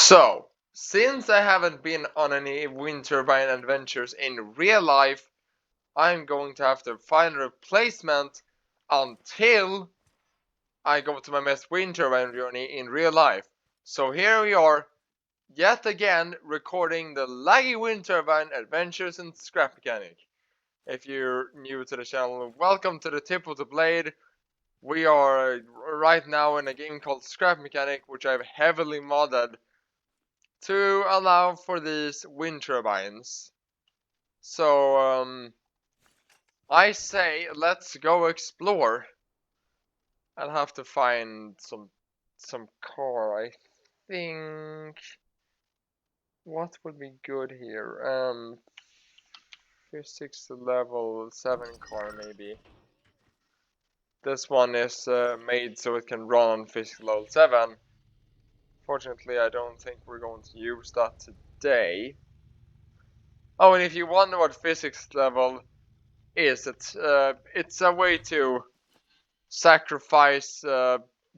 So, since I haven't been on any wind turbine adventures in real life, I'm going to have to find a replacement until I go to my best wind turbine journey in real life. So here we are, yet again, recording the laggy wind turbine adventures in Scrap Mechanic. If you're new to the channel, welcome to the tip of the blade. We are right now in a game called Scrap Mechanic, which I've heavily modded to allow for these wind turbines. So, I say let's go explore. I'll have to find some car, I think. What would be good here? Physics level 7 car maybe. This one is made so it can run on physics level 7. Fortunately, I don't think we're going to use that today. Oh, and if you wonder what physics level is, it's a way to sacrifice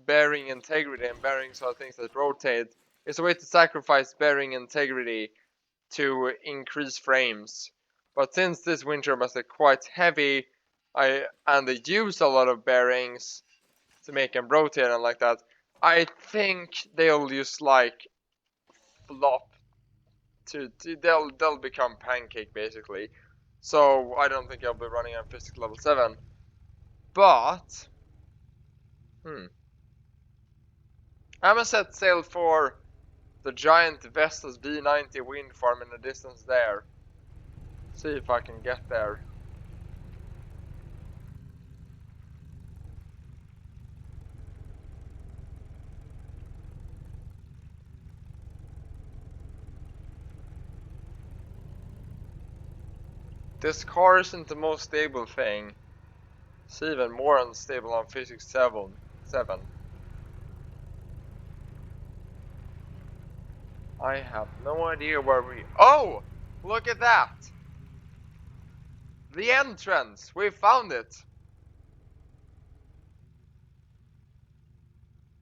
bearing integrity, and bearings are things that rotate. It's a way to sacrifice bearing integrity to increase frames. But since this wind turbines are quite heavy, and they use a lot of bearings to make them rotate and like that, I think they'll just like flop they'll become pancake basically. So I don't think I'll be running on physics level 7. But I'm gonna set sail for the giant Vestas V90 wind farm in the distance there. See if I can get there. This car isn't the most stable thing. It's even more unstable on physics 7. I have no idea where we... Oh! Look at that! The entrance! We found it!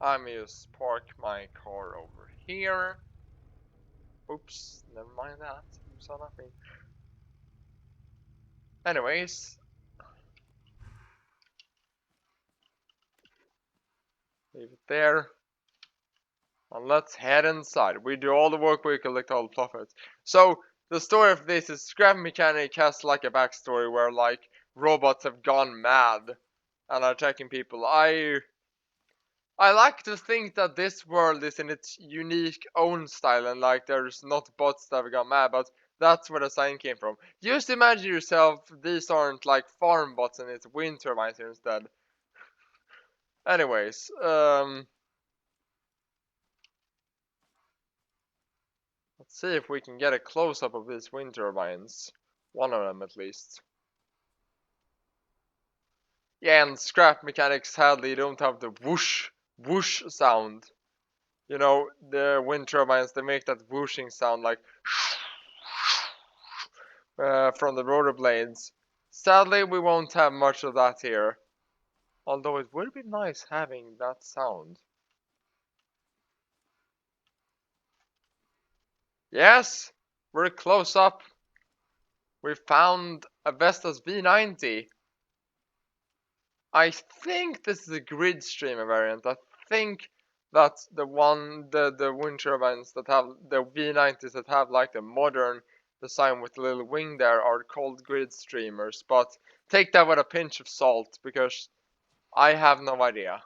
I'm gonna just park my car over here. Oops, never mind that. You saw nothing. Anyways. Leave it there. And let's head inside. We do all the work, we collect all the profits. So, the story of this is Scrap Mechanic has like a backstory where like robots have gone mad and are attacking people. I like to think that this world is in its unique own style and like there's not bots that have gone mad, but that's where the sign came from. Just imagine yourself, these aren't like farm bots and it's wind turbines here instead. Anyways, let's see if we can get a close-up of these wind turbines. One of them at least. Yeah, and Scrap Mechanics sadly don't have the whoosh, whoosh sound. You know, the wind turbines, they make that whooshing sound like from the rotor blades. Sadly, we won't have much of that here. Although it would be nice having that sound. Yes, we're close up. We found a Vestas V90. I think this is a grid streamer variant. I think that's the wind turbines that have the V90s that have like the modern design with the little wing there are called grid streamers. But take that with a pinch of salt because I have no idea.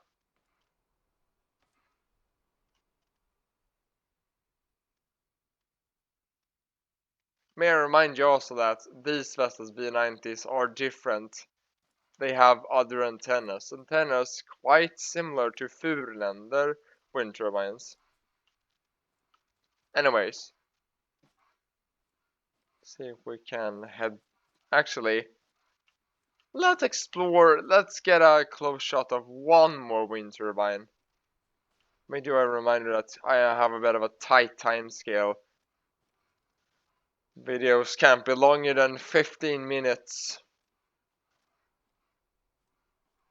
May I remind you also that these Vestas V90s are different. They have other antennas. Antennas quite similar to Furländer wind turbines. Anyways, see if we can head. Actually, let's explore. Let's get a close shot of one more wind turbine. May do a reminder that I have a bit of a tight time scale. Videos can't be longer than 15 minutes.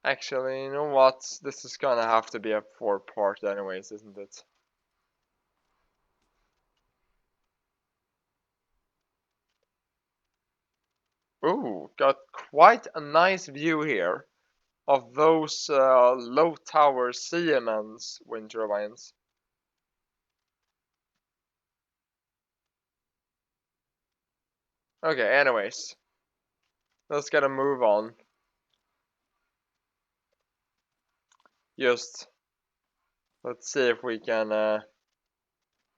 Actually, you know what? This is gonna have to be a 4-part anyways, isn't it? Ooh, got quite a nice view here of those low tower Siemens wind turbines. Okay, anyways, let's get a move on. Just let's see if we can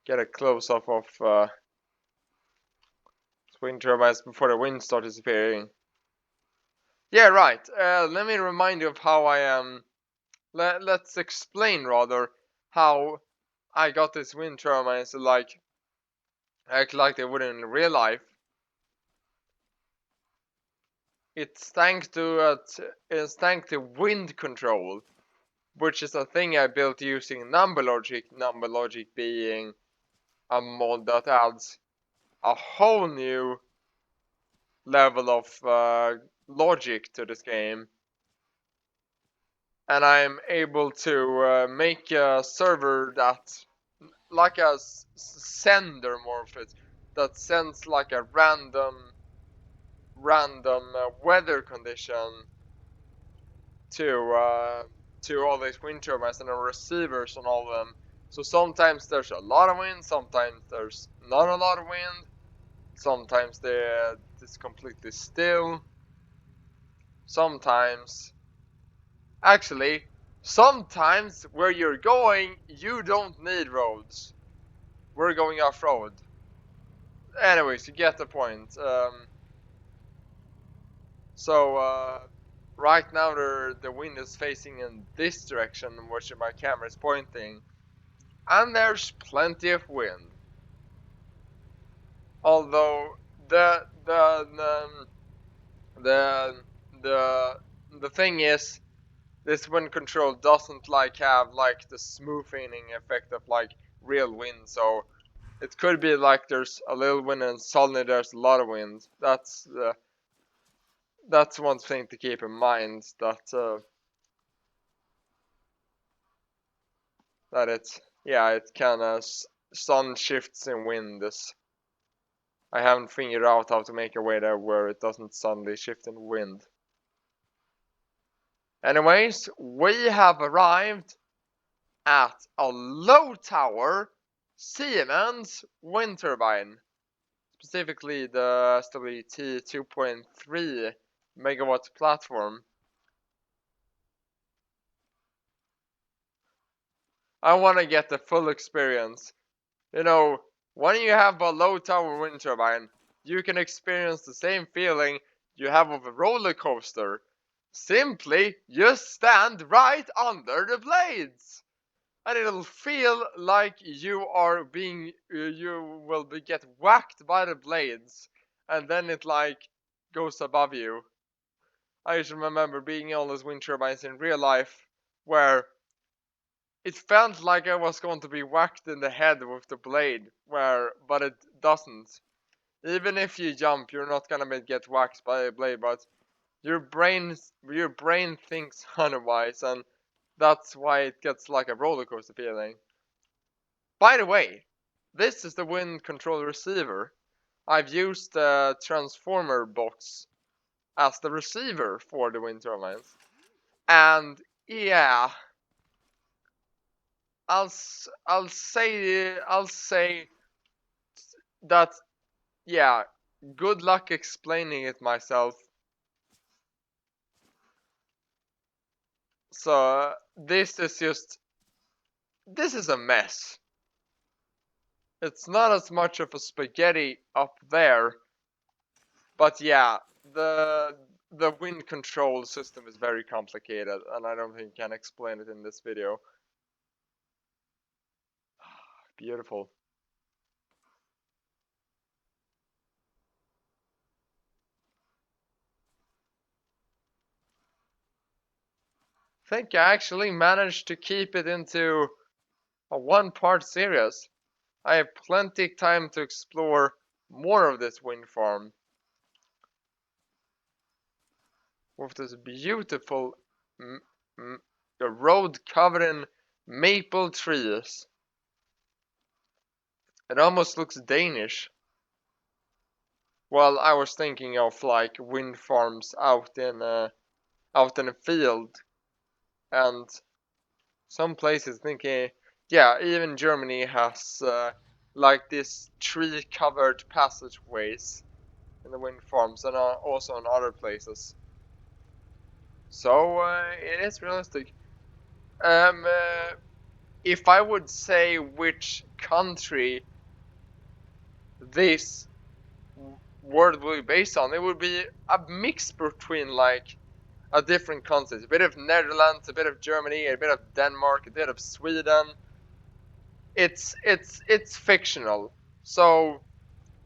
get a close up of wind turbines before the wind starts disappearing. Yeah, right. Let me remind you of how I am. Let's explain rather how I got this wind turbines to act like they would in real life. It's thanks to wind control, which is a thing I built using number logic. Number logic being a mod that adds a whole new level of logic to this game, and I'm able to make a server that, like a sender more of it, that sends like a random weather condition to uh, to all these wind turbines and the receivers on all of them. So sometimes there's a lot of wind, sometimes there's not a lot of wind, sometimes it's completely still, sometimes actually sometimes where you're going you don't need roads. We're going off road. Anyways, you get the point. So right now the wind is facing in this direction, which my camera is pointing, and there's plenty of wind. Although the the the the the, the thing is, this wind control doesn't have like the smoothing effect of like real wind. So it could be like there's a little wind and suddenly there's a lot of wind. That's one thing to keep in mind. That it kind of sun shifts in wind. I haven't figured out how to make a way there where it doesn't suddenly shift in wind. Anyways, we have arrived at a low tower Siemens wind turbine, specifically the SWT 2.3 megawatt platform. I want to get the full experience. You know, when you have a low tower wind turbine, you can experience the same feeling you have of a roller coaster. Simply, just stand right under the blades, and it'll feel like you will get whacked by the blades, and then it like goes above you. I just remember being on those wind turbines in real life, where it felt like I was going to be whacked in the head with the blade, but it doesn't. Even if you jump, you're not gonna get whacked by a blade, but your brain thinks otherwise, and that's why it gets like a roller coaster feeling. By the way, this is the wind control receiver. I've used the transformer box as the receiver for the wind turbines, and yeah, I'll say that, yeah, good luck explaining it myself. So this is a mess. It's not as much of a spaghetti up there, but yeah, the wind control system is very complicated, and I don't think I can explain it in this video. Beautiful. I think I actually managed to keep it into a one-part series. I have plenty of time to explore more of this wind farm with this beautiful road covered in maple trees. It almost looks Danish. Well, I was thinking of like wind farms out in a field, and some places thinking, yeah, even Germany has like this tree-covered passageways in the wind farms, and also in other places. So it is realistic. Um, uh, if I would say which country this word will be based on, it would be a mix between like a different countries. A bit of Netherlands, a bit of Germany, a bit of Denmark, a bit of Sweden. It's fictional. So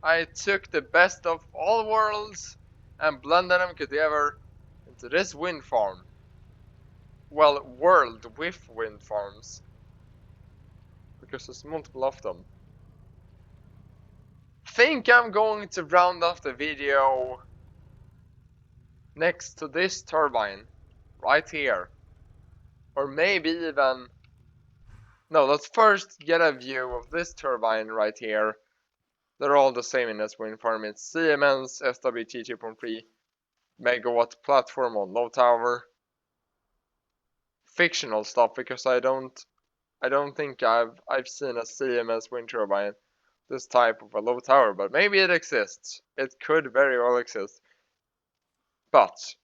I took the best of all worlds and blended them together into this wind farm. Well, world with wind farms, because there's multiple of them. Think I'm going to round off the video next to this turbine right here, or maybe even no. Let's first get a view of this turbine right here. They're all the same in this wind farm. It's Siemens SWT 2.3 megawatt platform on low tower. Fictional stuff, because I don't think I've seen a Siemens wind turbine this type of a low tower, but maybe it exists. It could very well exist. But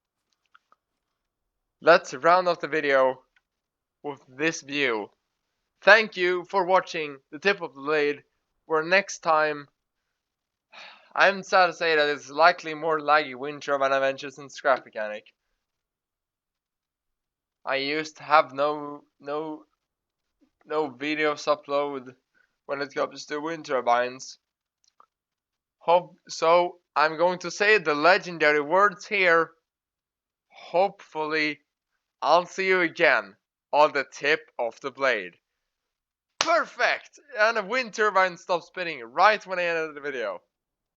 let's round off the video with this view. Thank you for watching the tip of the blade, where next time I'm sad to say that it's likely more laggy wind turbine adventures than scrap mechanic. I used to have no videos upload when it comes to wind turbines. So I'm going to say the legendary words here. Hopefully I'll see you again on the tip of the blade. Perfect! And the wind turbine stopped spinning right when I ended the video.